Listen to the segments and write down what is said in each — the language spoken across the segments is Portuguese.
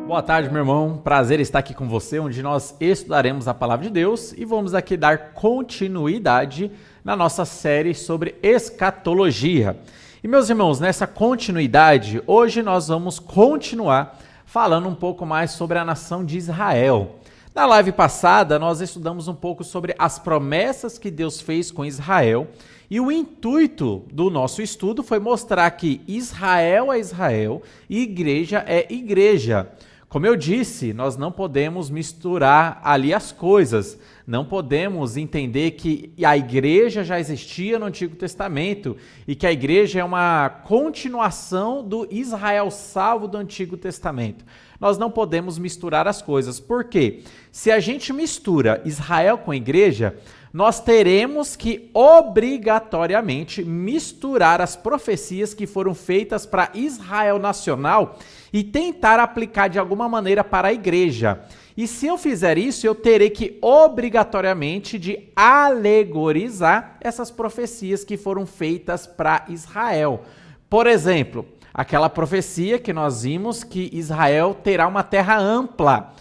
Boa tarde, meu irmão. Prazer estar aqui com você, onde nós estudaremos a Palavra de Deus e vamos aqui dar continuidade na nossa série sobre escatologia. E, meus irmãos, nessa continuidade, hoje nós vamos continuar falando um pouco mais sobre a nação de Israel. Na live passada, nós estudamos um pouco sobre as promessas que Deus fez com Israel e o intuito do nosso estudo foi mostrar que Israel é Israel e igreja é igreja. Como eu disse, nós não podemos misturar ali as coisas, não podemos entender que a igreja já existia no Antigo Testamento e que a igreja é uma continuação do Israel salvo do Antigo Testamento. Nós não podemos misturar as coisas, porque se a gente mistura Israel com igreja, nós teremos que obrigatoriamente misturar as profecias que foram feitas para Israel nacional e tentar aplicar de alguma maneira para a igreja. E se eu fizer isso, eu terei que obrigatoriamente de alegorizar essas profecias que foram feitas para Israel. Por exemplo, aquela profecia que nós vimos que Israel terá uma terra ampla.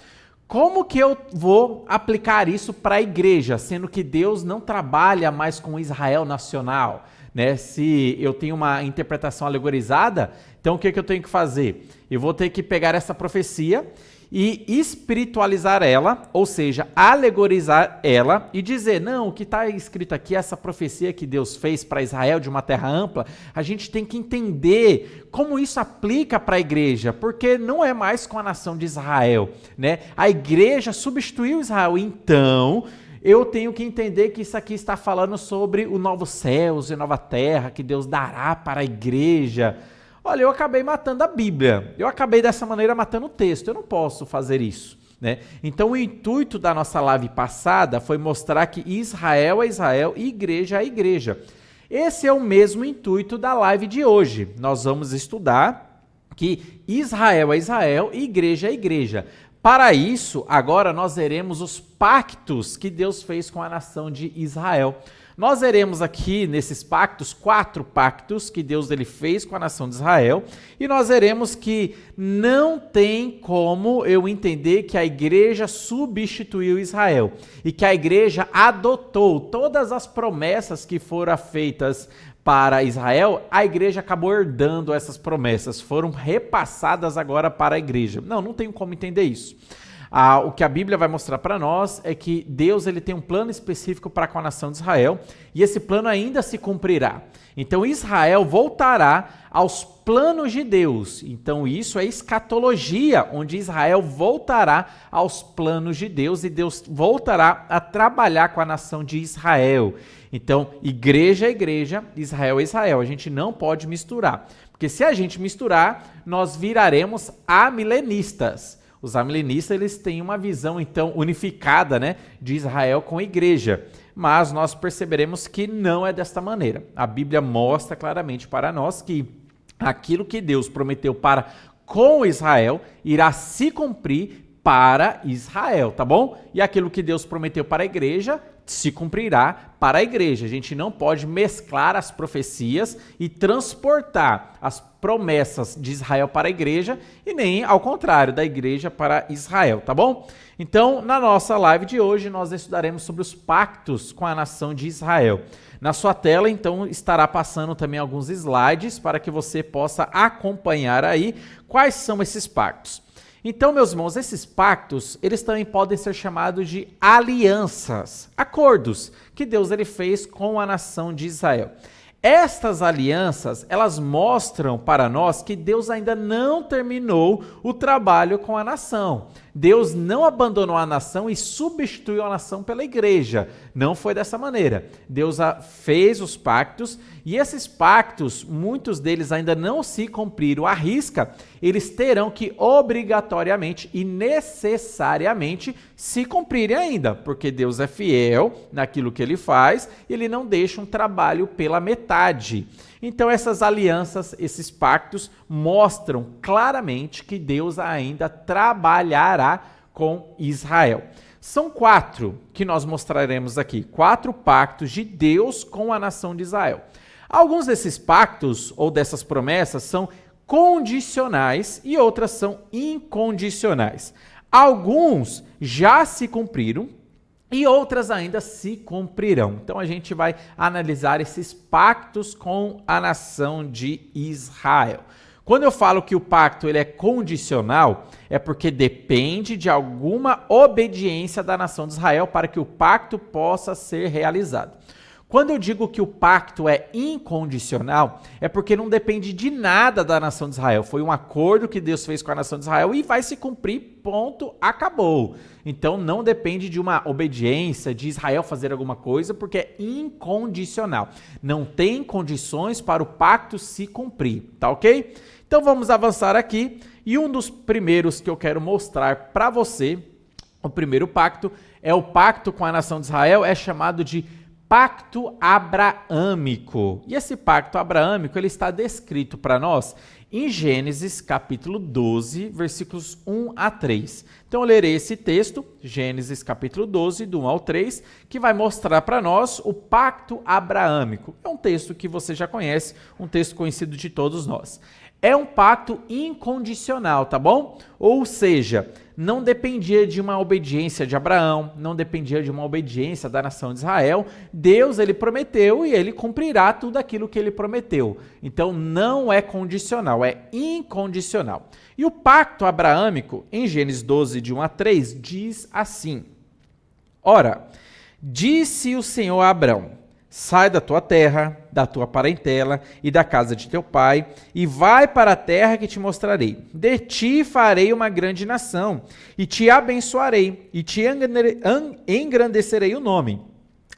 Como que eu vou aplicar isso para a igreja, sendo que Deus não trabalha mais com Israel nacional, né? Se eu tenho uma interpretação alegorizada, então o que eu tenho que fazer? Eu vou ter que pegar essa profecia e espiritualizar ela, ou seja, alegorizar ela e dizer, não, o que está escrito aqui, essa profecia que Deus fez para Israel de uma terra ampla, a gente tem que entender como isso aplica para a igreja, porque não é mais com a nação de Israel, né? A igreja substituiu Israel, então eu tenho que entender que isso aqui está falando sobre o novo céus e nova terra que Deus dará para a igreja. Olha, eu acabei matando a Bíblia, eu acabei dessa maneira matando o texto, eu não posso fazer isso, né? Então o intuito da nossa live passada foi mostrar que Israel é Israel e igreja é igreja. Esse é o mesmo intuito da live de hoje, nós vamos estudar que Israel é Israel e igreja é igreja. Para isso, agora nós veremos os pactos que Deus fez com a nação de Israel. Nós veremos aqui nesses pactos, 4 pactos que Deus ele fez com a nação de Israel, e nós veremos que não tem como eu entender que a igreja substituiu Israel, e que a igreja adotou todas as promessas que foram feitas para Israel, a igreja acabou herdando essas promessas, foram repassadas agora para a igreja. Não tenho como entender isso. O que a Bíblia vai mostrar para nós é que Deus ele tem um plano específico para com a nação de Israel e esse plano ainda se cumprirá. Então Israel voltará aos planos de Deus. Então isso é escatologia, onde Israel voltará aos planos de Deus e Deus voltará a trabalhar com a nação de Israel. Então igreja é igreja, Israel é Israel. A gente não pode misturar, porque se a gente misturar, nós viraremos amilenistas. Os amilenistas eles têm uma visão, então, unificada, né, de Israel com a igreja. Mas nós perceberemos que não é desta maneira. A Bíblia mostra claramente para nós que aquilo que Deus prometeu para com Israel irá se cumprir para Israel, tá bom? E aquilo que Deus prometeu para a igreja se cumprirá para a igreja. A gente não pode mesclar as profecias e transportar as promessas de Israel para a igreja e nem ao contrário, da igreja para Israel, tá bom? Então, na nossa live de hoje, nós estudaremos sobre os pactos com a nação de Israel. Na sua tela, então, estará passando também alguns slides para que você possa acompanhar aí quais são esses pactos. Então, meus irmãos, esses pactos, eles também podem ser chamados de alianças, acordos que Deus ele fez com a nação de Israel. Estas alianças, elas mostram para nós que Deus ainda não terminou o trabalho com a nação. Deus não abandonou a nação e substituiu a nação pela igreja. Não foi dessa maneira. Deus fez os pactos e esses pactos, muitos deles ainda não se cumpriram à risca, eles terão que obrigatoriamente e necessariamente se cumprirem ainda, porque Deus é fiel naquilo que ele faz e ele não deixa um trabalho pela metade. Então essas alianças, esses pactos mostram claramente que Deus ainda trabalhará com Israel. São 4 que nós mostraremos aqui, 4 pactos de Deus com a nação de Israel. Alguns desses pactos ou dessas promessas são condicionais e outras são incondicionais. Alguns já se cumpriram e outras ainda se cumprirão. Então a gente vai analisar esses pactos com a nação de Israel. Quando eu falo que o pacto ele é condicional, é porque depende de alguma obediência da nação de Israel para que o pacto possa ser realizado. Quando eu digo que o pacto é incondicional, é porque não depende de nada da nação de Israel. Foi um acordo que Deus fez com a nação de Israel e vai se cumprir, ponto, acabou. Então não depende de uma obediência, de Israel fazer alguma coisa, porque é incondicional. Não tem condições para o pacto se cumprir, tá ok? Então vamos avançar aqui e um dos primeiros que eu quero mostrar para você, o primeiro pacto, é o pacto com a nação de Israel, é chamado de Pacto Abraâmico. E esse pacto abraâmico ele está descrito para nós em Gênesis capítulo 12, versículos 1 a 3. Então eu lerei esse texto, Gênesis capítulo 12, do 1 ao 3, que vai mostrar para nós o pacto abraâmico. É um texto que você já conhece, um texto conhecido de todos nós. É um pacto incondicional, tá bom? Ou seja, não dependia de uma obediência de Abraão, não dependia de uma obediência da nação de Israel. Deus, ele prometeu e ele cumprirá tudo aquilo que ele prometeu. Então, não é condicional, é incondicional. E o pacto abraâmico, em Gênesis 12, de 1 a 3, diz assim: Ora, disse o Senhor a Abrão, sai da tua terra, da tua parentela e da casa de teu pai, e vai para a terra que te mostrarei. De ti farei uma grande nação, e te abençoarei, e te engrandecerei o nome.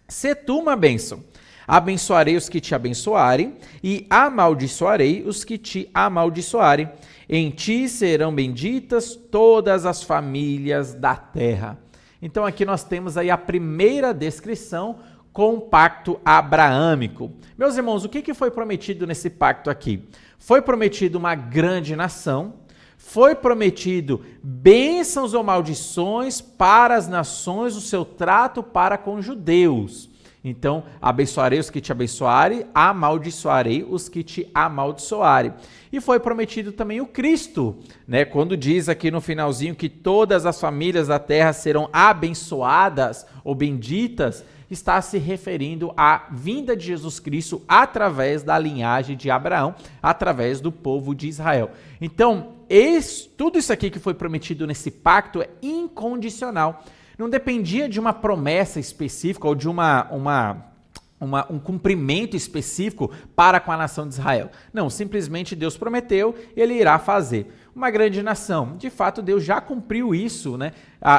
Se tu uma bênção, abençoarei os que te abençoarem, e amaldiçoarei os que te amaldiçoarem. Em ti serão benditas todas as famílias da terra. Então aqui nós temos aí a primeira descrição com o pacto abraâmico. Meus irmãos, o que foi prometido nesse pacto aqui? Foi prometido uma grande nação, foi prometido bênçãos ou maldições para as nações, o seu trato para com os judeus. Então, abençoarei os que te abençoarem, amaldiçoarei os que te amaldiçoarem. E foi prometido também o Cristo, né? Quando diz aqui no finalzinho que todas as famílias da terra serão abençoadas ou benditas, está se referindo à vinda de Jesus Cristo através da linhagem de Abraão, através do povo de Israel. Então, tudo isso aqui que foi prometido nesse pacto é incondicional. Não dependia de uma promessa específica ou de um cumprimento específico para com a nação de Israel. Não, simplesmente Deus prometeu, ele irá fazer. Uma grande nação. De fato, Deus já cumpriu isso, né?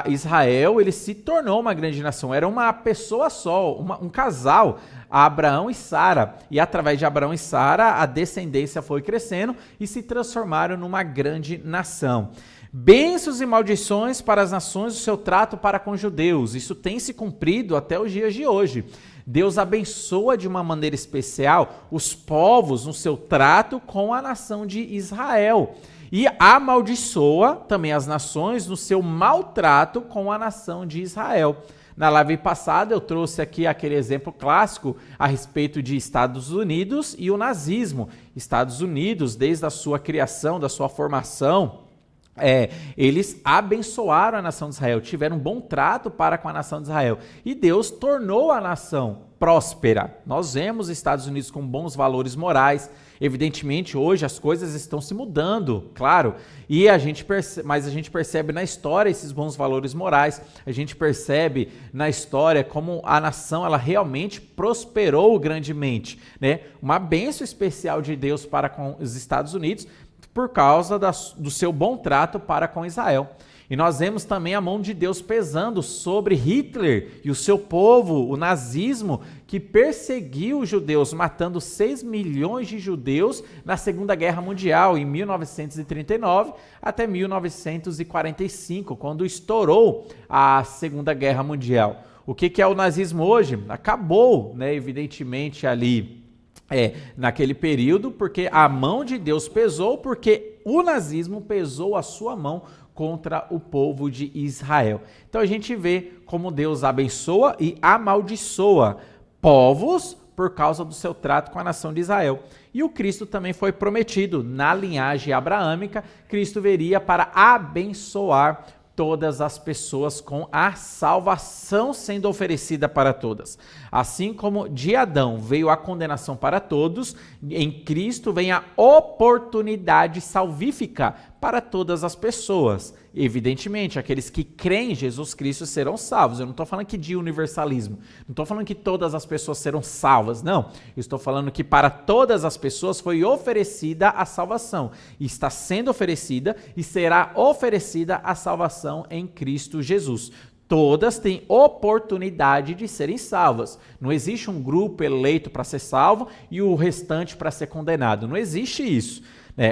Israel, ele se tornou uma grande nação. Era uma pessoa só, um casal, Abraão e Sara. E através de Abraão e Sara, a descendência foi crescendo e se transformaram numa grande nação. Bênçãos e maldições para as nações, o seu trato para com os judeus. Isso tem se cumprido até os dias de hoje. Deus abençoa de uma maneira especial os povos no seu trato com a nação de Israel. E amaldiçoa também as nações no seu maltrato com a nação de Israel. Na live passada eu trouxe aqui aquele exemplo clássico a respeito de Estados Unidos e o nazismo. Estados Unidos, desde a sua criação, da sua formação, eles abençoaram a nação de Israel, tiveram um bom trato para com a nação de Israel. E Deus tornou a nação próspera. Nós vemos os Estados Unidos com bons valores morais. Evidentemente, hoje as coisas estão se mudando, claro, mas a gente percebe na história esses bons valores morais, a gente percebe na história como a nação ela realmente prosperou grandemente, né? Uma bênção especial de Deus para com os Estados Unidos por causa do seu bom trato para com Israel. E nós vemos também a mão de Deus pesando sobre Hitler e o seu povo, o nazismo, que perseguiu os judeus, matando 6 milhões de judeus na Segunda Guerra Mundial, em 1939 até 1945, quando estourou a Segunda Guerra Mundial. O que é o nazismo hoje? Acabou, né, evidentemente, ali naquele período, porque a mão de Deus pesou, porque o nazismo pesou a sua mão contra o povo de Israel. Então a gente vê como Deus abençoa e amaldiçoa povos por causa do seu trato com a nação de Israel. E o Cristo também foi prometido na linhagem abraâmica. Cristo viria para abençoar todas as pessoas com a salvação sendo oferecida para todas. Assim como de Adão veio a condenação para todos, em Cristo vem a oportunidade salvífica para todas as pessoas. Evidentemente, aqueles que creem em Jesus Cristo serão salvos. Eu não estou falando aqui de universalismo. Não estou falando que todas as pessoas serão salvas. Não. Eu estou falando que para todas as pessoas foi oferecida a salvação. E está sendo oferecida e será oferecida a salvação em Cristo Jesus. Todas têm oportunidade de serem salvas. Não existe um grupo eleito para ser salvo e o restante para ser condenado. Não existe isso.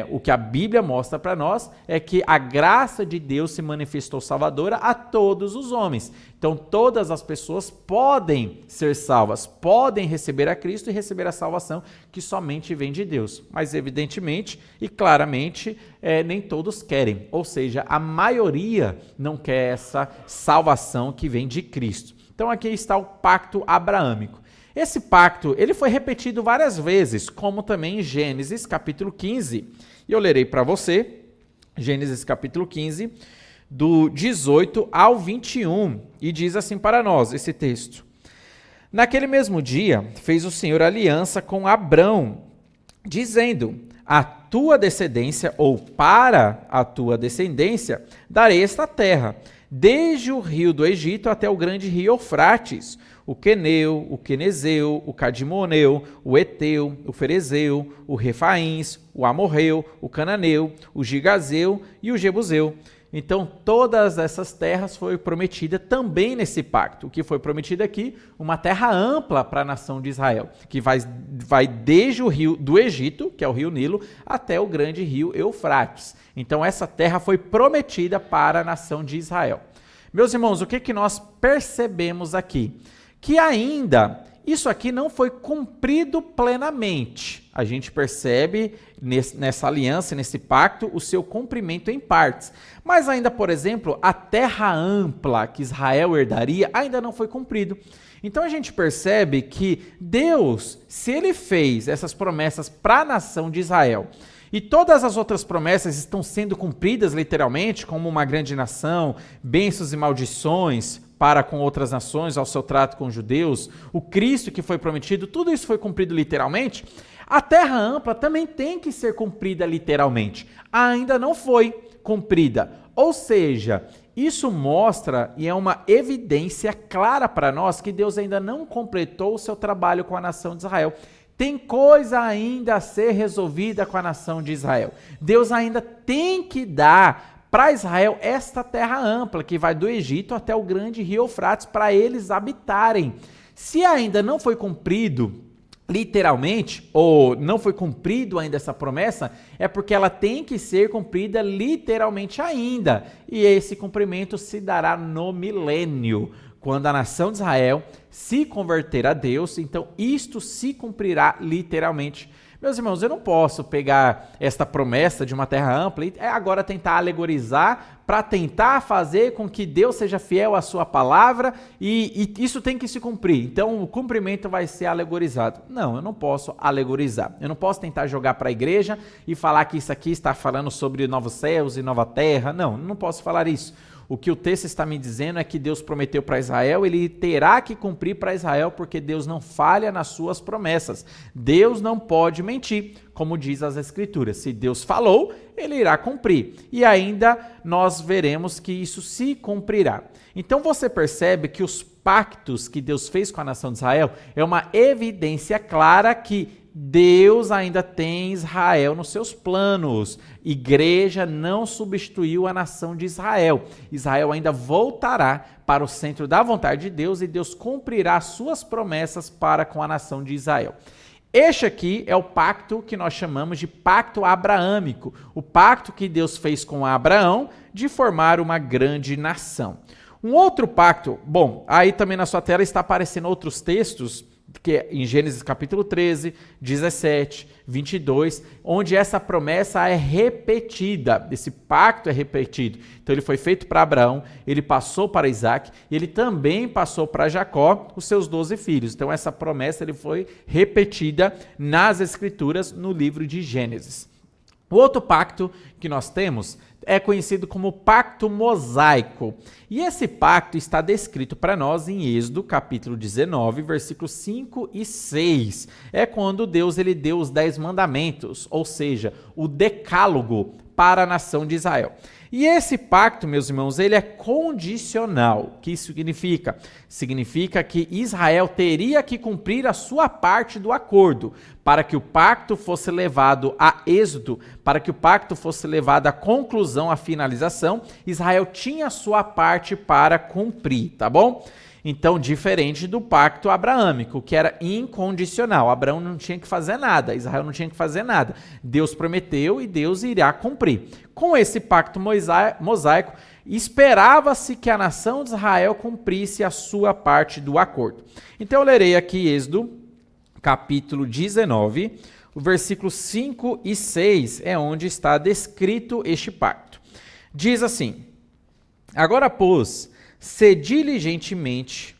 O que a Bíblia mostra para nós é que a graça de Deus se manifestou salvadora a todos os homens. Então, todas as pessoas podem ser salvas, podem receber a Cristo e receber a salvação que somente vem de Deus. Mas, evidentemente e claramente, nem todos querem. Ou seja, a maioria não quer essa salvação que vem de Cristo. Então, aqui está o pacto abraâmico. Esse pacto, ele foi repetido várias vezes, como também em Gênesis capítulo 15. E eu lerei para você, Gênesis capítulo 15, do 18 ao 21, e diz assim para nós esse texto. Naquele mesmo dia, fez o Senhor aliança com Abrão, dizendo, a tua descendência, ou para a tua descendência, darei esta terra, desde o rio do Egito até o grande rio Eufrates, o Queneu, o Quenezeu, o Cadimoneu, o Eteu, o Ferezeu, o Refaíns, o Amorreu, o Cananeu, o Gigazeu e o Jebuseu. Então, todas essas terras foram prometidas também nesse pacto. O que foi prometido aqui? Uma terra ampla para a nação de Israel, que vai desde o rio do Egito, que é o rio Nilo, até o grande rio Eufrates. Então, essa terra foi prometida para a nação de Israel. Meus irmãos, o que nós percebemos aqui? Que ainda isso aqui não foi cumprido plenamente. A gente percebe nessa aliança, nesse pacto, o seu cumprimento em partes. Mas ainda, por exemplo, a terra ampla que Israel herdaria ainda não foi cumprido. Então a gente percebe que Deus, se ele fez essas promessas para a nação de Israel, e todas as outras promessas estão sendo cumpridas literalmente, como uma grande nação, bênçãos e maldições para com outras nações, ao seu trato com os judeus, o Cristo que foi prometido, tudo isso foi cumprido literalmente. A terra ampla também tem que ser cumprida literalmente. Ainda não foi cumprida. Ou seja, isso mostra e é uma evidência clara para nós que Deus ainda não completou o seu trabalho com a nação de Israel. Tem coisa ainda a ser resolvida com a nação de Israel. Deus ainda tem que dar para Israel esta terra ampla, que vai do Egito até o grande rio Eufrates, para eles habitarem. Se ainda não foi cumprido literalmente, ou não foi cumprido ainda essa promessa, é porque ela tem que ser cumprida literalmente ainda. E esse cumprimento se dará no milênio, quando a nação de Israel se converter a Deus, então isto se cumprirá literalmente. Meus irmãos, eu não posso pegar esta promessa de uma terra ampla e agora tentar alegorizar para tentar fazer com que Deus seja fiel à sua palavra e isso tem que se cumprir. Então, o cumprimento vai ser alegorizado. Não, eu não posso alegorizar. Eu não posso tentar jogar para a igreja e falar que isso aqui está falando sobre novos céus e nova terra. Não, não posso falar isso. O que o texto está me dizendo é que Deus prometeu para Israel, ele terá que cumprir para Israel, porque Deus não falha nas suas promessas. Deus não pode mentir, como diz as Escrituras. Se Deus falou, ele irá cumprir. E ainda nós veremos que isso se cumprirá. Então você percebe que os pactos que Deus fez com a nação de Israel é uma evidência clara que Deus ainda tem Israel nos seus planos. Igreja não substituiu a nação de Israel. Israel ainda voltará para o centro da vontade de Deus e Deus cumprirá suas promessas para com a nação de Israel. Este aqui é o pacto que nós chamamos de pacto abraâmico, o pacto que Deus fez com Abraão de formar uma grande nação. Um outro pacto, bom, aí também na sua tela está aparecendo outros textos que em Gênesis capítulo 13, 17, 22, onde essa promessa é repetida, esse pacto é repetido. Então ele foi feito para Abraão, ele passou para Isaac, e ele também passou para Jacó, os seus 12 filhos. Então essa promessa ele foi repetida nas Escrituras, no livro de Gênesis. O outro pacto que nós temos é conhecido como pacto mosaico. E esse pacto está descrito para nós em Êxodo, capítulo 19, versículos 5 e 6. É quando Deus ele deu os 10 mandamentos, ou seja, o decálogo para a nação de Israel. E esse pacto, meus irmãos, ele é condicional. O que isso significa? Significa que Israel teria que cumprir a sua parte do acordo para que o pacto fosse levado a êxito, para que o pacto fosse levado à conclusão, à finalização. Israel tinha a sua parte para cumprir, tá bom? Então, diferente do pacto abraâmico, que era incondicional. Abraão não tinha que fazer nada, Israel não tinha que fazer nada. Deus prometeu e Deus irá cumprir. Com esse pacto mosaico, esperava-se que a nação de Israel cumprisse a sua parte do acordo. Então, eu lerei aqui Êxodo, capítulo 19, o versículo 5 e 6 é onde está descrito este pacto. Diz assim: agora, pois, se diligentemente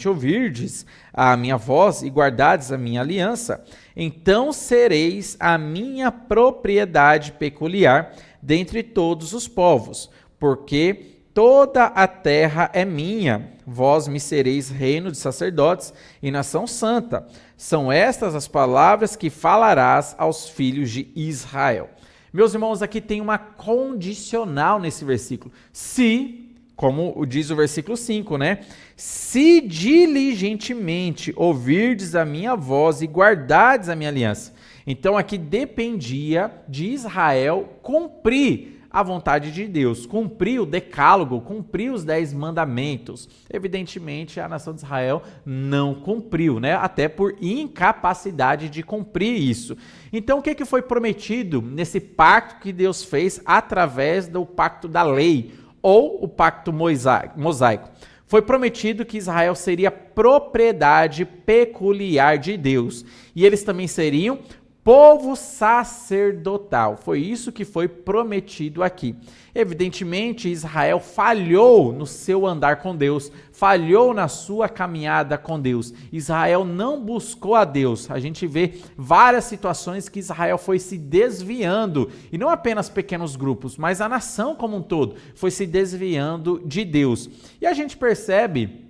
ouvirdes a minha voz e guardardes a minha aliança, então sereis a minha propriedade peculiar dentre todos os povos, porque toda a terra é minha, vós me sereis reino de sacerdotes e nação santa. São estas as palavras que falarás aos filhos de Israel. Meus irmãos, aqui tem uma condicional nesse versículo. Se, como diz o versículo 5, né? Se diligentemente ouvirdes a minha voz e guardardes a minha aliança. Então aqui dependia de Israel cumprir a vontade de Deus, cumprir o decálogo, cumprir os 10 mandamentos. Evidentemente, a nação de Israel não cumpriu, né? Até por incapacidade de cumprir isso. Então, o que foi prometido nesse pacto que Deus fez através do pacto da lei, ou o pacto mosaico? Foi prometido que Israel seria propriedade peculiar de Deus, e eles também seriam povo sacerdotal. Foi isso que foi prometido aqui. Evidentemente, Israel falhou no seu andar com Deus, falhou na sua caminhada com Deus. Israel não buscou a Deus. A gente vê várias situações que Israel foi se desviando, e não apenas pequenos grupos, mas a nação como um todo foi se desviando de Deus. E a gente percebe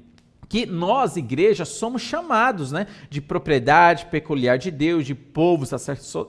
que nós, igreja, somos chamados, né, de propriedade peculiar de Deus, de povo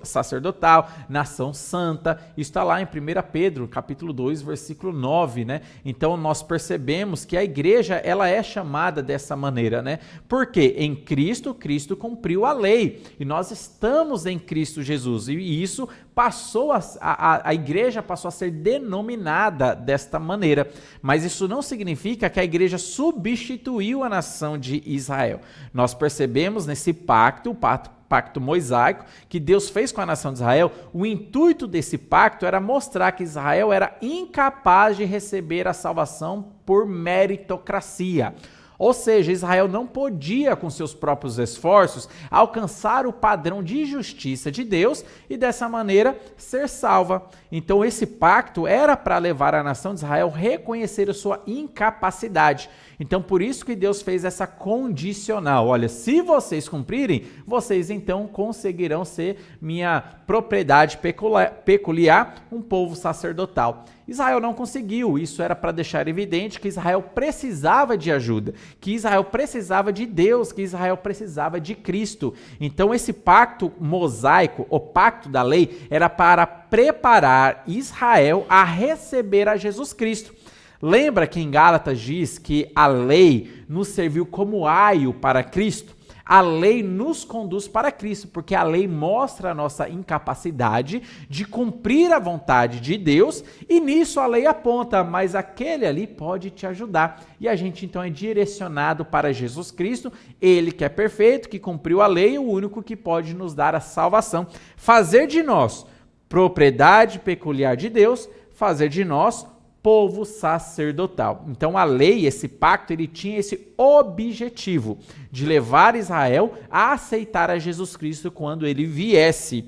sacerdotal, nação santa. Isso está lá em 1 Pedro, capítulo 2, versículo 9, né? Então, nós percebemos que a igreja, ela é chamada dessa maneira, né? Porque em Cristo, Cristo cumpriu a lei, e nós estamos em Cristo Jesus, e isso passou a igreja passou a ser denominada desta maneira, mas isso não significa que a igreja substituiu a nação de Israel. Nós percebemos nesse pacto, o pacto mosaico, que Deus fez com a nação de Israel. O intuito desse pacto era mostrar que Israel era incapaz de receber a salvação por meritocracia. Ou seja, Israel não podia, com seus próprios esforços, alcançar o padrão de justiça de Deus e, dessa maneira, ser salva. Então, esse pacto era para levar a nação de Israel a reconhecer a sua incapacidade. Então, por isso que Deus fez essa condicional. Olha, se vocês cumprirem, vocês então conseguirão ser minha propriedade peculiar, um povo sacerdotal. Israel não conseguiu. Isso era para deixar evidente que Israel precisava de ajuda, que Israel precisava de Deus, que Israel precisava de Cristo. Então, esse pacto mosaico, o pacto da lei, era para preparar Israel a receber a Jesus Cristo. Lembra que em Gálatas diz que a lei nos serviu como aio para Cristo? A lei nos conduz para Cristo, porque a lei mostra a nossa incapacidade de cumprir a vontade de Deus, e nisso a lei aponta, mas aquele ali pode te ajudar. E a gente então é direcionado para Jesus Cristo, ele que é perfeito, que cumpriu a lei, o único que pode nos dar a salvação. Fazer de nós propriedade peculiar de Deus, fazer de nós povo sacerdotal. Então a lei, esse pacto, ele tinha esse objetivo de levar Israel a aceitar a Jesus Cristo quando ele viesse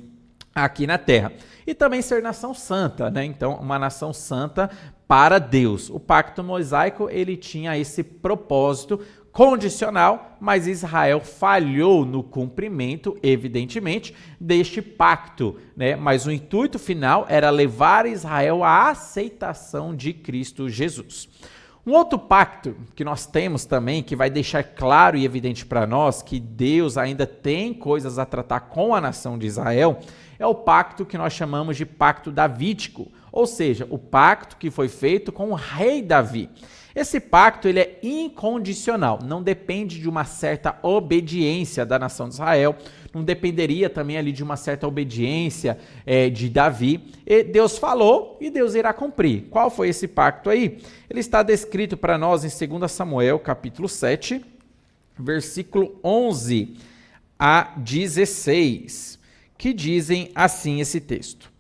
aqui na terra. E também ser nação santa, né? Então uma nação santa para Deus. O pacto mosaico, ele tinha esse propósito condicional, mas Israel falhou no cumprimento, evidentemente, deste pacto, né? Mas o intuito final era levar Israel à aceitação de Cristo Jesus. Um outro pacto que nós temos também, que vai deixar claro e evidente para nós que Deus ainda tem coisas a tratar com a nação de Israel, é o pacto que nós chamamos de pacto davídico, ou seja, o pacto que foi feito com o rei Davi. Esse pacto ele é incondicional, não depende de uma certa obediência da nação de Israel, não dependeria também ali de uma certa obediência de Davi. E Deus falou e Deus irá cumprir. Qual foi esse pacto aí? Ele está descrito para nós em 2 Samuel, capítulo 7, versículo 11 a 16, que dizem assim esse texto.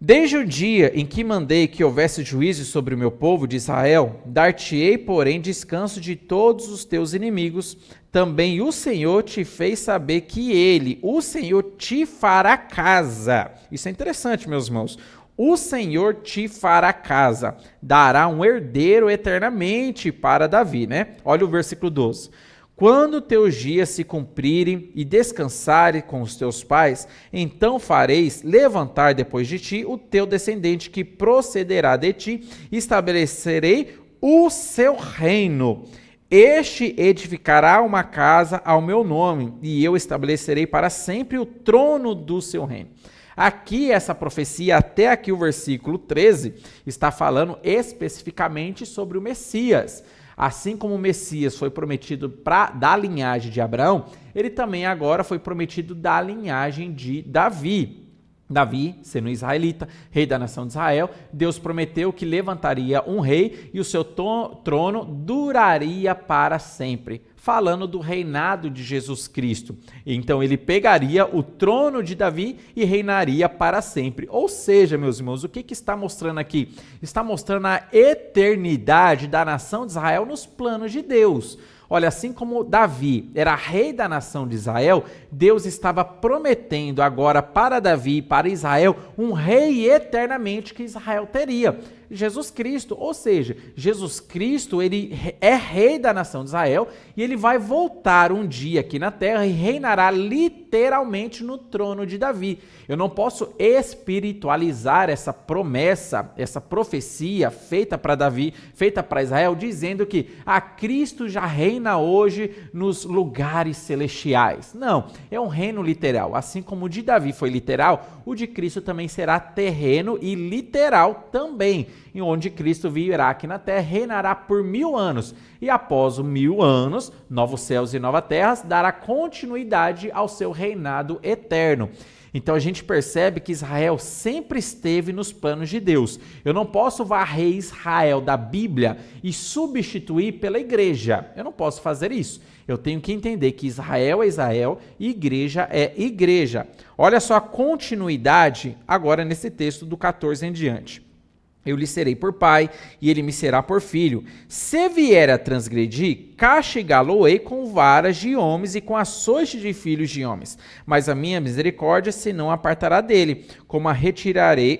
Desde o dia em que mandei que houvesse juízo sobre o meu povo de Israel, dar-te-ei, porém, descanso de todos os teus inimigos. Também o Senhor te fez saber que ele, o Senhor, te fará casa. Isso é interessante, meus irmãos. O Senhor te fará casa, dará um herdeiro eternamente para Davi, né? Olha o versículo 12. Quando teus dias se cumprirem e descansarem com os teus pais, então fareis levantar depois de ti o teu descendente que procederá de ti, e estabelecerei o seu reino. Este edificará uma casa ao meu nome, e eu estabelecerei para sempre o trono do seu reino. Aqui, essa profecia, até aqui o versículo 13, está falando especificamente sobre o Messias. Assim como o Messias foi prometido da linhagem de Abraão, ele também agora foi prometido da linhagem de Davi. Davi, sendo israelita, rei da nação de Israel, Deus prometeu que levantaria um rei e o seu trono duraria para sempre, falando do reinado de Jesus Cristo. Então ele pegaria o trono de Davi e reinaria para sempre. Ou seja, meus irmãos, o que está mostrando aqui? Está mostrando a eternidade da nação de Israel nos planos de Deus. Olha, assim como Davi era rei da nação de Israel, Deus estava prometendo agora para Davi e para Israel um rei eternamente que Israel teria. Jesus Cristo, ou seja, Jesus Cristo, ele é rei da nação de Israel e ele vai voltar um dia aqui na terra e reinará literalmente no trono de Davi. Eu não posso espiritualizar essa promessa, essa profecia feita para Davi, feita para Israel, dizendo que Cristo já reina hoje nos lugares celestiais. Não, é um reino literal. Assim como o de Davi foi literal, o de Cristo também será terreno e literal também, em onde Cristo virá aqui na terra, reinará por 1000 anos. E após os 1000 anos, novos céus e nova terra, dará continuidade ao seu reinado eterno. Então a gente percebe que Israel sempre esteve nos planos de Deus. Eu não posso varrer Israel da Bíblia e substituir pela igreja. Eu não posso fazer isso. Eu tenho que entender que Israel é Israel e igreja é igreja. Olha só a continuidade agora nesse texto do 14 em diante. Eu lhe serei por pai, e ele me será por filho. Se vier a transgredir, castigá-lo-ei com varas de homens e com açoite de filhos de homens. Mas a minha misericórdia se não apartará dele, como a retirei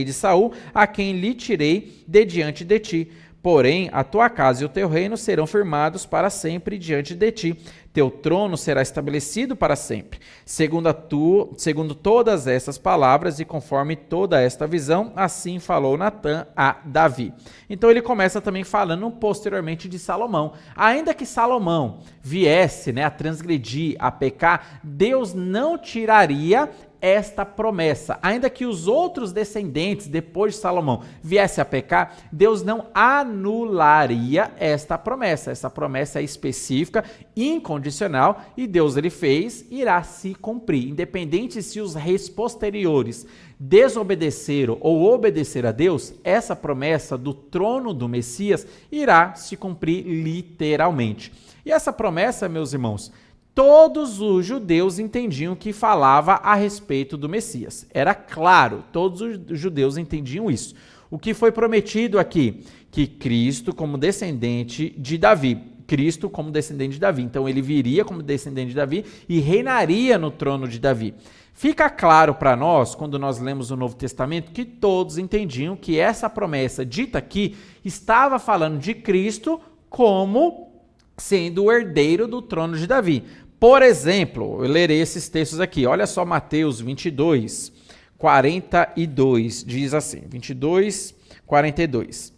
de Saul, a quem lhe tirei de diante de ti. Porém, a tua casa e o teu reino serão firmados para sempre diante de ti. Teu trono será estabelecido para sempre. Segundo todas essas palavras e conforme toda esta visão, assim falou Natã a Davi. Então ele começa também falando posteriormente de Salomão. Ainda que Salomão viesse, a transgredir, a pecar, Deus não tiraria esta promessa. Ainda que os outros descendentes, depois de Salomão, viessem a pecar, Deus não anularia esta promessa. Essa promessa é específica, incondicional, e Deus ele fez, irá se cumprir. Independente se os reis posteriores desobedeceram ou obedeceram a Deus, essa promessa do trono do Messias irá se cumprir literalmente. E essa promessa, meus irmãos, todos os judeus entendiam que falava a respeito do Messias. Era claro, todos os judeus entendiam isso. O que foi prometido aqui? Que Cristo como descendente de Davi. Cristo como descendente de Davi. Então ele viria como descendente de Davi e reinaria no trono de Davi. Fica claro para nós, quando nós lemos o Novo Testamento, que todos entendiam que essa promessa dita aqui estava falando de Cristo como sendo o herdeiro do trono de Davi. Por exemplo, eu lerei esses textos aqui. Olha só Mateus 22, 42, diz assim, 22, 42.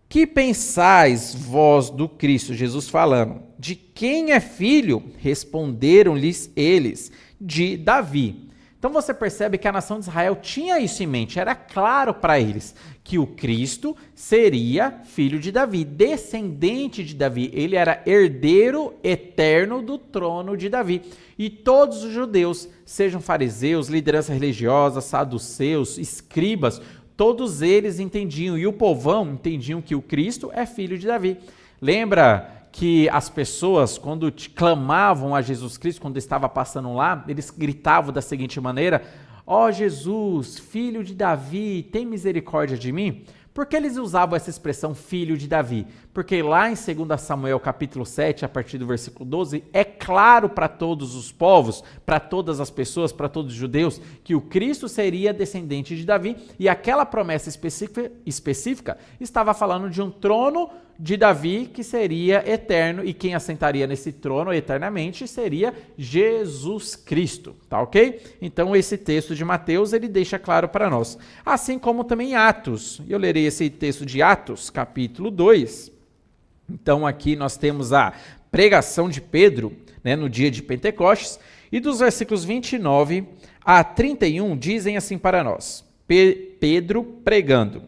Que pensais vós do Cristo, Jesus falando, de quem é filho? Responderam-lhes eles, de Davi. Então você percebe que a nação de Israel tinha isso em mente, era claro para eles que o Cristo seria filho de Davi, descendente de Davi, ele era herdeiro eterno do trono de Davi. E todos os judeus, sejam fariseus, liderança religiosa, saduceus, escribas, todos eles entendiam, e o povão entendiam que o Cristo é filho de Davi. Lembra que as pessoas, quando clamavam a Jesus Cristo, quando estava passando lá, eles gritavam da seguinte maneira: ó Jesus, filho de Davi, tem misericórdia de mim? Por que eles usavam essa expressão filho de Davi? Porque lá em 2 Samuel capítulo 7, a partir do versículo 12, é claro para todos os povos, para todas as pessoas, para todos os judeus, que o Cristo seria descendente de Davi, e aquela promessa específica estava falando de um trono de Davi que seria eterno, e quem assentaria nesse trono eternamente seria Jesus Cristo, tá ok? Então esse texto de Mateus, ele deixa claro para nós. Assim como também Atos, eu lerei esse texto de Atos, capítulo 2, então aqui nós temos a pregação de Pedro, né, no dia de Pentecostes, e dos versículos 29 a 31 dizem assim para nós, Pedro pregando: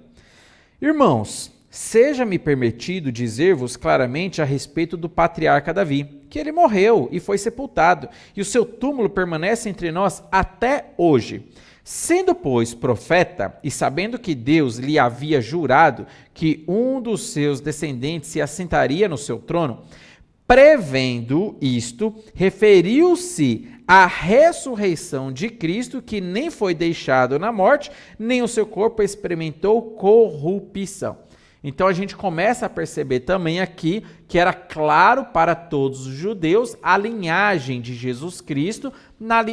Irmãos, seja-me permitido dizer-vos claramente a respeito do patriarca Davi, que ele morreu e foi sepultado, e o seu túmulo permanece entre nós até hoje. Sendo, pois, profeta, e sabendo que Deus lhe havia jurado que um dos seus descendentes se assentaria no seu trono, prevendo isto, referiu-se à ressurreição de Cristo, que nem foi deixado na morte, nem o seu corpo experimentou corrupção. Então a gente começa a perceber também aqui que era claro para todos os judeus a linhagem de Jesus Cristo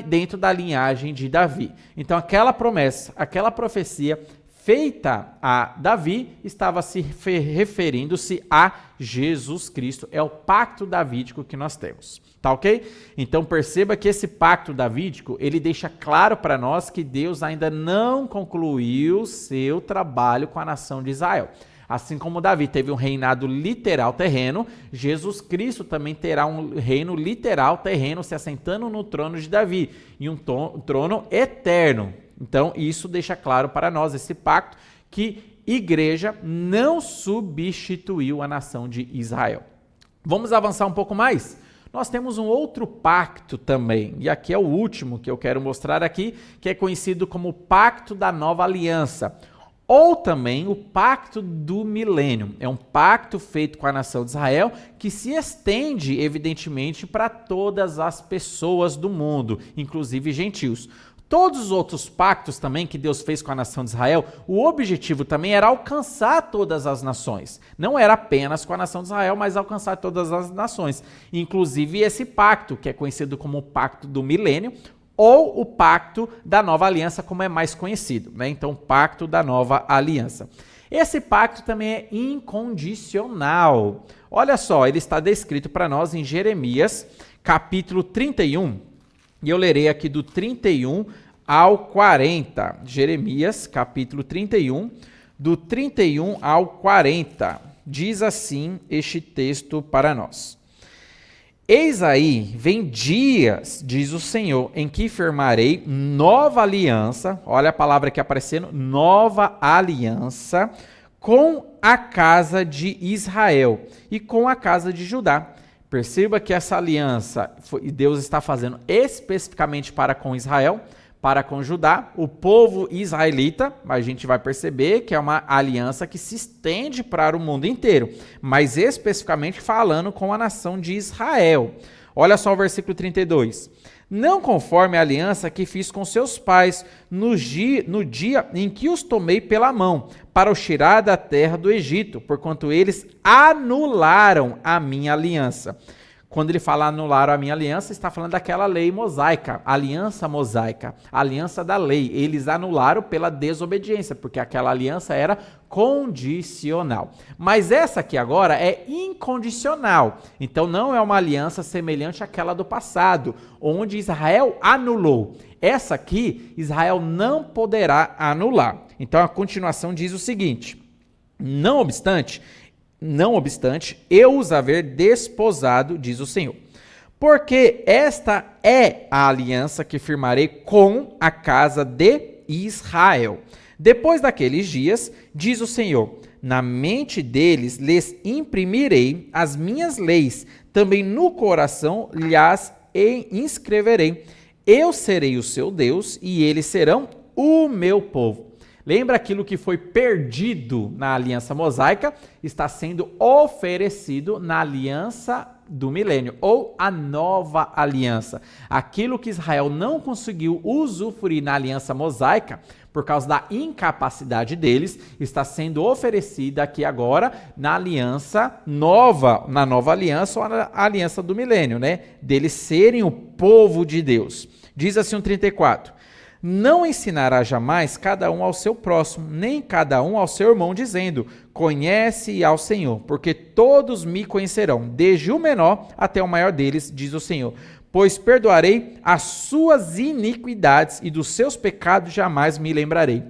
dentro da linhagem de Davi. Então aquela promessa, aquela profecia feita a Davi estava se referindo-se a Jesus Cristo. É o pacto davídico que nós temos. Tá ok? Então perceba que esse pacto davídico, ele deixa claro para nós que Deus ainda não concluiu seu trabalho com a nação de Israel. Assim como Davi teve um reinado literal terreno, Jesus Cristo também terá um reino literal terreno, se assentando no trono de Davi, e um trono eterno. Então, isso deixa claro para nós, esse pacto, que igreja não substituiu a nação de Israel. Vamos avançar um pouco mais? Nós temos um outro pacto também, e aqui é o último que eu quero mostrar aqui, que é conhecido como Pacto da Nova Aliança, ou também o Pacto do Milênio. É um pacto feito com a nação de Israel que se estende, evidentemente, para todas as pessoas do mundo, inclusive gentios. Todos os outros pactos também que Deus fez com a nação de Israel, o objetivo também era alcançar todas as nações. Não era apenas com a nação de Israel, mas alcançar todas as nações. Inclusive esse pacto, que é conhecido como o Pacto do Milênio, ou o Pacto da Nova Aliança, como é mais conhecido, né? Então, Pacto da Nova Aliança. Esse pacto também é incondicional. Olha só, ele está descrito para nós em Jeremias, capítulo 31, e eu lerei aqui do 31 ao 40. Jeremias, capítulo 31, do 31 ao 40. Diz assim este texto para nós. Eis aí, vem dias, diz o Senhor, em que firmarei nova aliança, olha a palavra aqui aparecendo, nova aliança, com a casa de Israel e com a casa de Judá. Perceba que essa aliança Deus está fazendo especificamente para com Israel, para com Judá, o povo israelita, mas a gente vai perceber que é uma aliança que se estende para o mundo inteiro, mas especificamente falando com a nação de Israel. Olha só o versículo 32. Não conforme a aliança que fiz com seus pais no dia em que os tomei pela mão, para os tirar da terra do Egito, porquanto eles anularam a minha aliança. Quando ele fala anular a minha aliança, está falando daquela lei mosaica, aliança mosaica, aliança da lei. Eles anularam pela desobediência, porque aquela aliança era condicional. Mas essa aqui agora é incondicional. Então não é uma aliança semelhante àquela do passado, onde Israel anulou. Essa aqui, Israel não poderá anular. Então a continuação diz o seguinte: Não obstante, eu os haver desposado, diz o Senhor. Porque esta é a aliança que firmarei com a casa de Israel. Depois daqueles dias, diz o Senhor, na mente deles lhes imprimirei as minhas leis, também no coração lhes inscreverei. Eu serei o seu Deus e eles serão o meu povo. Lembra aquilo que foi perdido na aliança mosaica, está sendo oferecido na aliança do milênio, ou a nova aliança. Aquilo que Israel não conseguiu usufruir na aliança mosaica, por causa da incapacidade deles, está sendo oferecida aqui agora na aliança nova, na nova aliança ou na aliança do milênio, né? Deles serem o povo de Deus. Diz assim o 34. Não ensinará jamais cada um ao seu próximo, nem cada um ao seu irmão, dizendo, conhece ao Senhor, porque todos me conhecerão, desde o menor até o maior deles, diz o Senhor. Pois perdoarei as suas iniquidades e dos seus pecados jamais me lembrarei.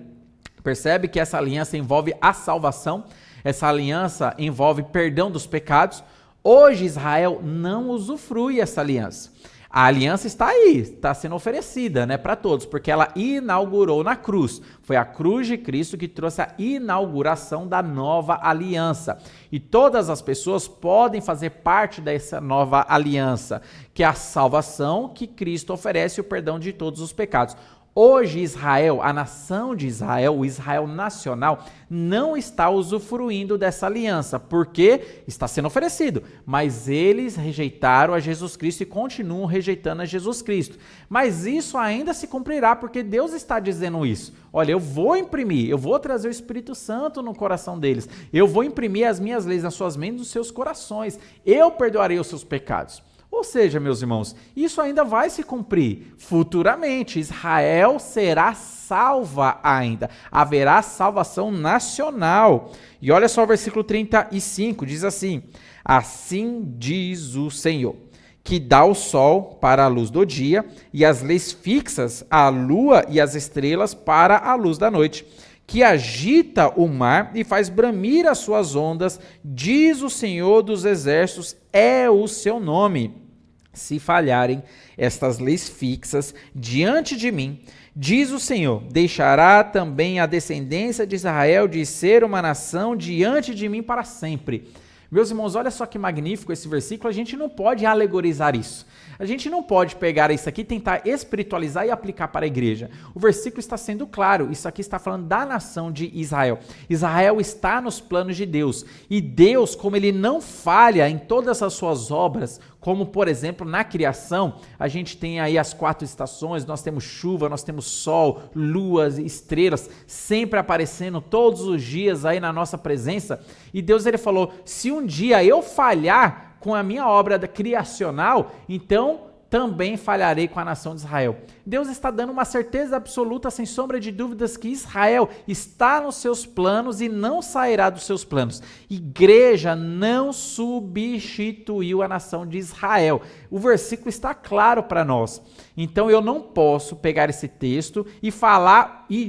Percebe que essa aliança envolve a salvação, essa aliança envolve perdão dos pecados. Hoje Israel não usufrui essa aliança. A aliança está aí, está sendo oferecida, né, para todos, porque ela inaugurou na cruz. Foi a cruz de Cristo que trouxe a inauguração da nova aliança. E todas as pessoas podem fazer parte dessa nova aliança, que é a salvação que Cristo oferece e o perdão de todos os pecados. Hoje Israel, a nação de Israel, o Israel nacional, não está usufruindo dessa aliança, porque está sendo oferecido, mas eles rejeitaram a Jesus Cristo e continuam rejeitando a Jesus Cristo. Mas isso ainda se cumprirá, porque Deus está dizendo isso. Olha, eu vou imprimir, eu vou trazer o Espírito Santo no coração deles, eu vou imprimir as minhas leis nas suas mentes, nos seus corações, eu perdoarei os seus pecados. Ou seja, meus irmãos, isso ainda vai se cumprir futuramente. Israel será salva ainda. Haverá salvação nacional. E olha só o versículo 35, diz assim: Assim diz o Senhor, que dá o sol para a luz do dia e as leis fixas, a lua e as estrelas para a luz da noite, que agita o mar e faz bramir as suas ondas, diz o Senhor dos exércitos, é o seu nome. Se falharem estas leis fixas diante de mim, diz o Senhor, deixará também a descendência de Israel de ser uma nação diante de mim para sempre. Meus irmãos, olha só que magnífico esse versículo, a gente não pode alegorizar isso. A gente não pode pegar isso aqui e tentar espiritualizar e aplicar para a igreja. O versículo está sendo claro, isso aqui está falando da nação de Israel. Israel está nos planos de Deus. E Deus, como ele não falha em todas as suas obras, como por exemplo na criação, a gente tem aí as 4 estações, nós temos chuva, nós temos sol, luas, estrelas, sempre aparecendo todos os dias aí na nossa presença. E Deus ele falou, se um dia eu falhar com a minha obra criacional, então também falharei com a nação de Israel. Deus está dando uma certeza absoluta, sem sombra de dúvidas, que Israel está nos seus planos e não sairá dos seus planos. Igreja não substituiu a nação de Israel. O versículo está claro para nós. Então eu não posso pegar esse texto e falar e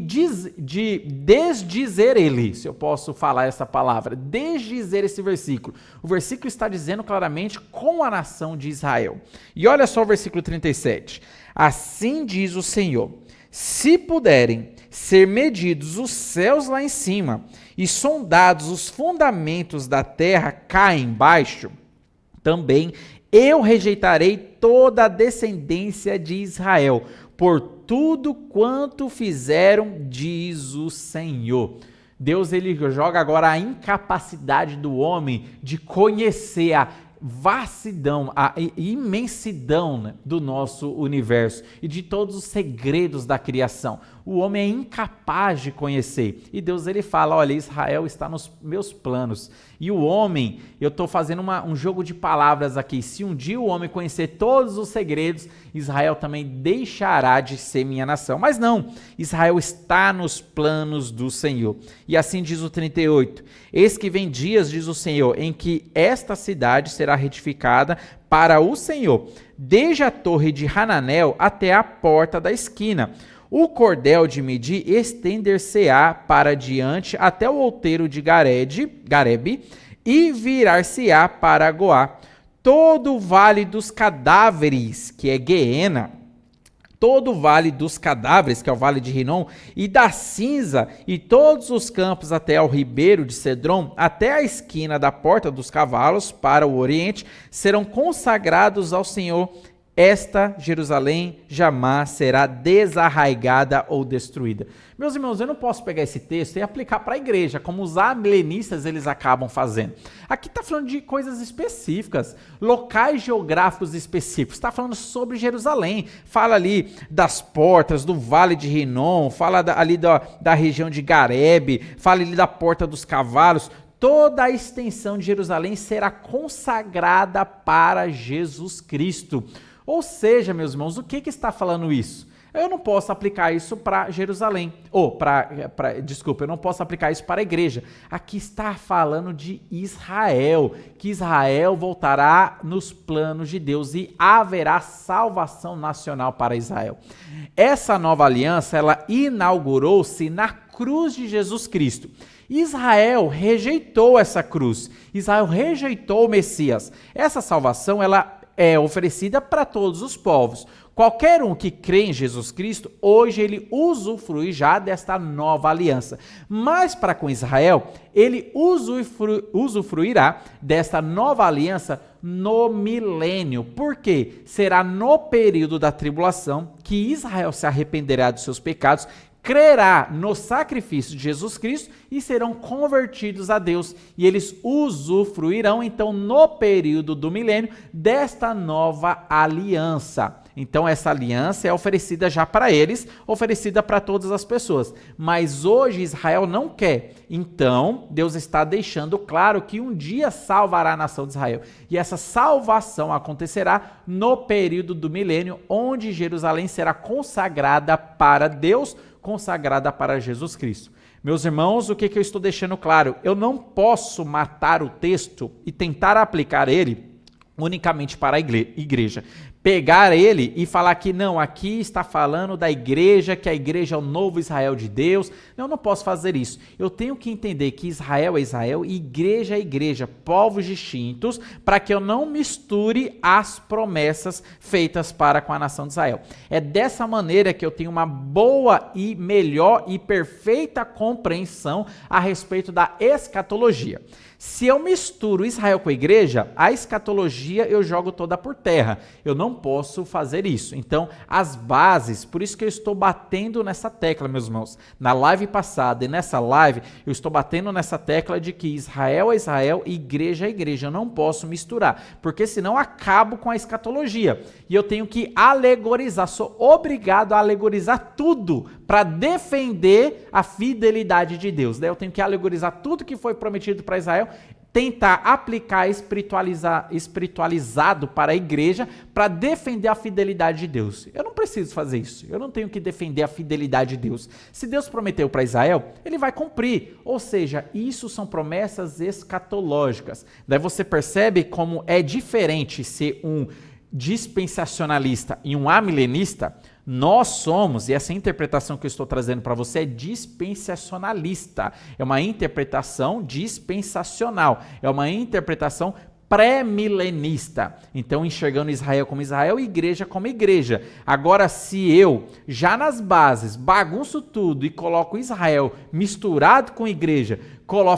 desdizer ele, se eu posso falar essa palavra, desdizer esse versículo. O versículo está dizendo claramente com a nação de Israel. E olha só o versículo 37. Assim diz o Senhor, se puderem ser medidos os céus lá em cima e sondados os fundamentos da terra cá embaixo, também eu rejeitarei toda a descendência de Israel, por tudo quanto fizeram, diz o Senhor. Deus ele joga agora a incapacidade do homem de conhecer, vastidão, a imensidão, né, do nosso universo e de todos os segredos da criação. O homem é incapaz de conhecer. E Deus ele fala, olha, Israel está nos meus planos. E o homem, eu estou fazendo um jogo de palavras aqui. Se um dia o homem conhecer todos os segredos, Israel também deixará de ser minha nação. Mas não, Israel está nos planos do Senhor. E assim diz o 38. Eis que vem dias, diz o Senhor, em que esta cidade será retificada para o Senhor, desde a torre de Hananel até a porta da esquina. O cordel de medir estender-se-á para diante até o outeiro de Garebe e virar-se-á para Goá. Todo o vale dos cadáveres, que é Gueena, todo o vale dos cadáveres, que é o vale de Rinom, e da cinza, e todos os campos até ao ribeiro de Cedron, até a esquina da porta dos cavalos, para o oriente, serão consagrados ao Senhor. Esta Jerusalém jamais será desarraigada ou destruída. Meus irmãos, eu não posso pegar esse texto e aplicar para a igreja, como os amilenistas eles acabam fazendo. Aqui está falando de coisas específicas, locais geográficos específicos. Está falando sobre Jerusalém. Fala ali das portas, do vale de Rinom, fala ali da região de Garebe, fala ali da porta dos cavalos. Toda a extensão de Jerusalém será consagrada para Jesus Cristo. Ou seja, meus irmãos, o que está falando isso? Eu não posso aplicar isso para Jerusalém, eu não posso aplicar isso para a igreja. Aqui está falando de Israel, que Israel voltará nos planos de Deus e haverá salvação nacional para Israel. Essa nova aliança, ela inaugurou-se na cruz de Jesus Cristo. Israel rejeitou essa cruz, Israel rejeitou o Messias. Essa salvação, ela é oferecida para todos os povos. Qualquer um que crê em Jesus Cristo, hoje ele usufrui já desta nova aliança. Mas para com Israel, ele usufruirá desta nova aliança no milênio. Por quê? Será no período da tribulação que Israel se arrependerá dos seus pecados, crerá no sacrifício de Jesus Cristo e serão convertidos a Deus. E eles usufruirão, então, no período do milênio, desta nova aliança. Então, essa aliança é oferecida já para eles, oferecida para todas as pessoas. Mas hoje Israel não quer. Então, Deus está deixando claro que um dia salvará a nação de Israel. E essa salvação acontecerá no período do milênio, onde Jerusalém será consagrada para Deus, consagrada para Jesus Cristo. Meus irmãos, o que eu estou deixando claro? Eu não posso matar o texto e tentar aplicar ele unicamente para a igreja. Pegar ele e falar que não, aqui está falando da igreja, que a igreja é o novo Israel de Deus. Eu não posso fazer isso. Eu tenho que entender que Israel é Israel e igreja é igreja, povos distintos, para que eu não misture as promessas feitas para com a nação de Israel. É dessa maneira que eu tenho uma boa e melhor e perfeita compreensão a respeito da escatologia. Se eu misturo Israel com a igreja, a escatologia eu jogo toda por terra. Eu não posso fazer isso. Então, as bases, por isso que eu estou batendo nessa tecla, meus irmãos. Na live passada e nessa live, eu estou batendo nessa tecla de que Israel é Israel e igreja é igreja. Eu não posso misturar, porque senão acabo com a escatologia. E eu tenho que alegorizar, sou obrigado a alegorizar tudo para defender a fidelidade de Deus. Daí eu tenho que alegorizar tudo que foi prometido para Israel, tentar aplicar espiritualizado para a igreja para defender a fidelidade de Deus. Eu não preciso fazer isso. Eu não tenho que defender a fidelidade de Deus. Se Deus prometeu para Israel, ele vai cumprir. Ou seja, isso são promessas escatológicas. Daí você percebe como é diferente ser um dispensacionalista e um amilenista. Nós somos, e essa interpretação que eu estou trazendo para você é dispensacionalista, é uma interpretação dispensacional, é uma interpretação pré-milenista. Então, enxergando Israel como Israel e igreja como igreja. Agora, se eu, já nas bases, bagunço tudo e coloco Israel misturado com igreja,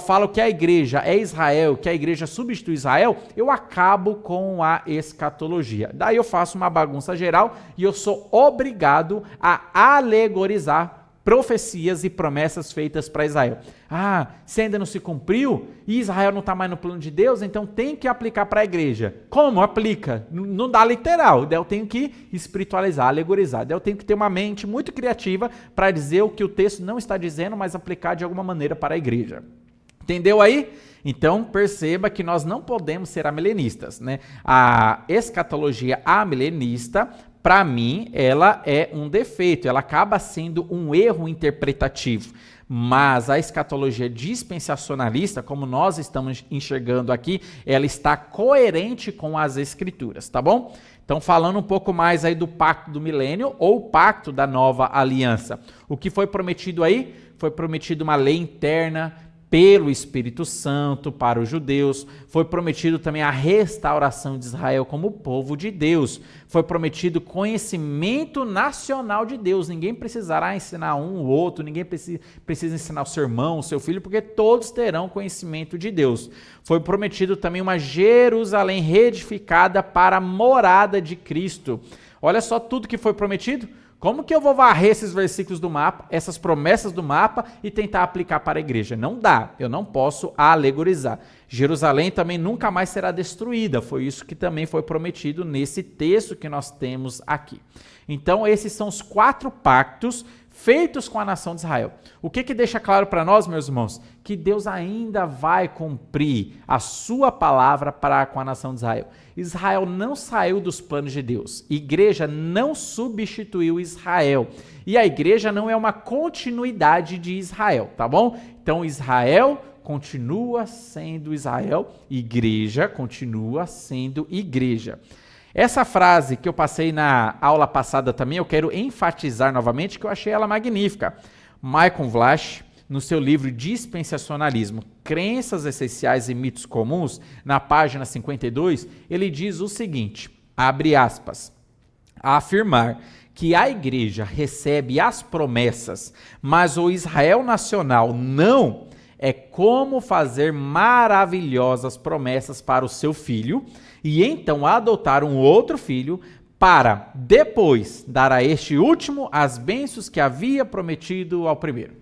falo que a igreja é Israel, que a igreja substitui Israel, eu acabo com a escatologia. Daí eu faço uma bagunça geral e eu sou obrigado a alegorizar profecias e promessas feitas para Israel. Se ainda não se cumpriu e Israel não está mais no plano de Deus, então tem que aplicar para a igreja. Como aplica? Não dá literal, eu tenho que espiritualizar, alegorizar, eu tenho que ter uma mente muito criativa para dizer o que o texto não está dizendo, mas aplicar de alguma maneira para a igreja. Entendeu aí? Então, perceba que nós não podemos ser amilenistas, né? A escatologia amilenista, para mim, ela é um defeito, ela acaba sendo um erro interpretativo. Mas a escatologia dispensacionalista, como nós estamos enxergando aqui, ela está coerente com as escrituras, tá bom? Então, falando um pouco mais aí do pacto do milênio ou pacto da nova aliança. O que foi prometido aí? Foi prometido uma lei interna pelo Espírito Santo para os judeus, foi prometido também a restauração de Israel como povo de Deus, foi prometido conhecimento nacional de Deus, ninguém precisará ensinar um ou outro, ninguém precisa ensinar o seu irmão, o seu filho, porque todos terão conhecimento de Deus. Foi prometido também uma Jerusalém reedificada para a morada de Cristo. Olha só tudo que foi prometido. Como que eu vou varrer esses versículos do mapa, essas promessas do mapa e tentar aplicar para a igreja? Não dá, eu não posso alegorizar. Jerusalém também nunca mais será destruída, foi isso que também foi prometido nesse texto que nós temos aqui. Então, esses são os 4 pactos feitos com a nação de Israel. O que deixa claro para nós, meus irmãos? Que Deus ainda vai cumprir a sua palavra para com a nação de Israel. Israel não saiu dos planos de Deus. Igreja não substituiu Israel. E a igreja não é uma continuidade de Israel, tá bom? Então, Israel continua sendo Israel, igreja continua sendo igreja. Essa frase que eu passei na aula passada também, eu quero enfatizar novamente, que eu achei ela magnífica. Michael Vlach, no seu livro Dispensacionalismo, Crenças Essenciais e Mitos Comuns, na página 52, ele diz o seguinte, abre aspas, a afirmar que a igreja recebe as promessas, mas o Israel nacional não, é como fazer maravilhosas promessas para o seu filho e então adotar um outro filho para depois dar a este último as bênçãos que havia prometido ao primeiro.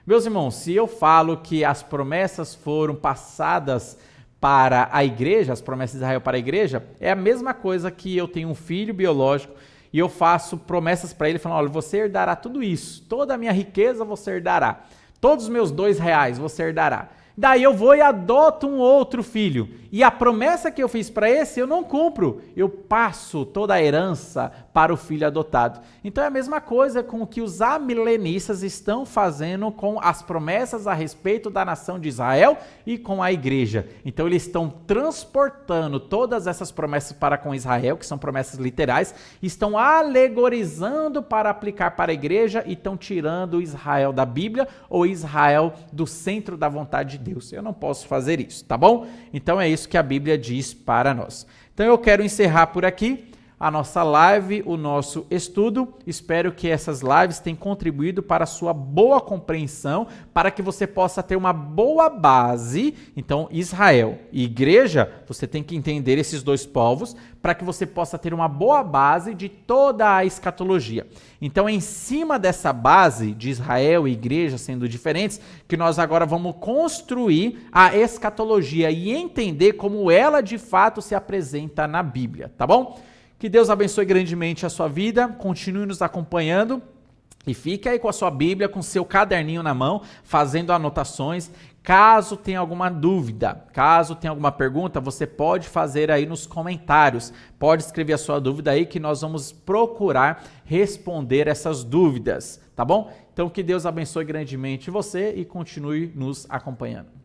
Meus irmãos, se eu falo que as promessas foram passadas para a igreja, as promessas de Israel para a igreja, é a mesma coisa que eu tenho um filho biológico e eu faço promessas para ele falando, olha, você herdará tudo isso, toda a minha riqueza você herdará. Todos os meus R$2 você herdará. Daí eu vou e adoto um outro filho. E a promessa que eu fiz para esse eu não cumpro. Eu passo toda a herança para o filho adotado. Então é a mesma coisa com o que os amilenistas estão fazendo com as promessas a respeito da nação de Israel e com a igreja. Então eles estão transportando todas essas promessas para com Israel, que são promessas literais, estão alegorizando para aplicar para a igreja e estão tirando o Israel da Bíblia ou Israel do centro da vontade de Deus. Eu não posso fazer isso, tá bom? Então é isso que a Bíblia diz para nós. Então eu quero encerrar por aqui a nossa live, o nosso estudo. Espero que essas lives tenham contribuído para a sua boa compreensão, para que você possa ter uma boa base. Então, Israel e igreja, você tem que entender esses dois povos, para que você possa ter uma boa base de toda a escatologia. Então, em cima dessa base de Israel e igreja sendo diferentes, que nós agora vamos construir a escatologia e entender como ela de fato se apresenta na Bíblia, tá bom? Que Deus abençoe grandemente a sua vida, continue nos acompanhando e fique aí com a sua Bíblia, com seu caderninho na mão, fazendo anotações. Caso tenha alguma dúvida, caso tenha alguma pergunta, você pode fazer aí nos comentários. Pode escrever a sua dúvida aí que nós vamos procurar responder essas dúvidas, tá bom? Então que Deus abençoe grandemente você e continue nos acompanhando.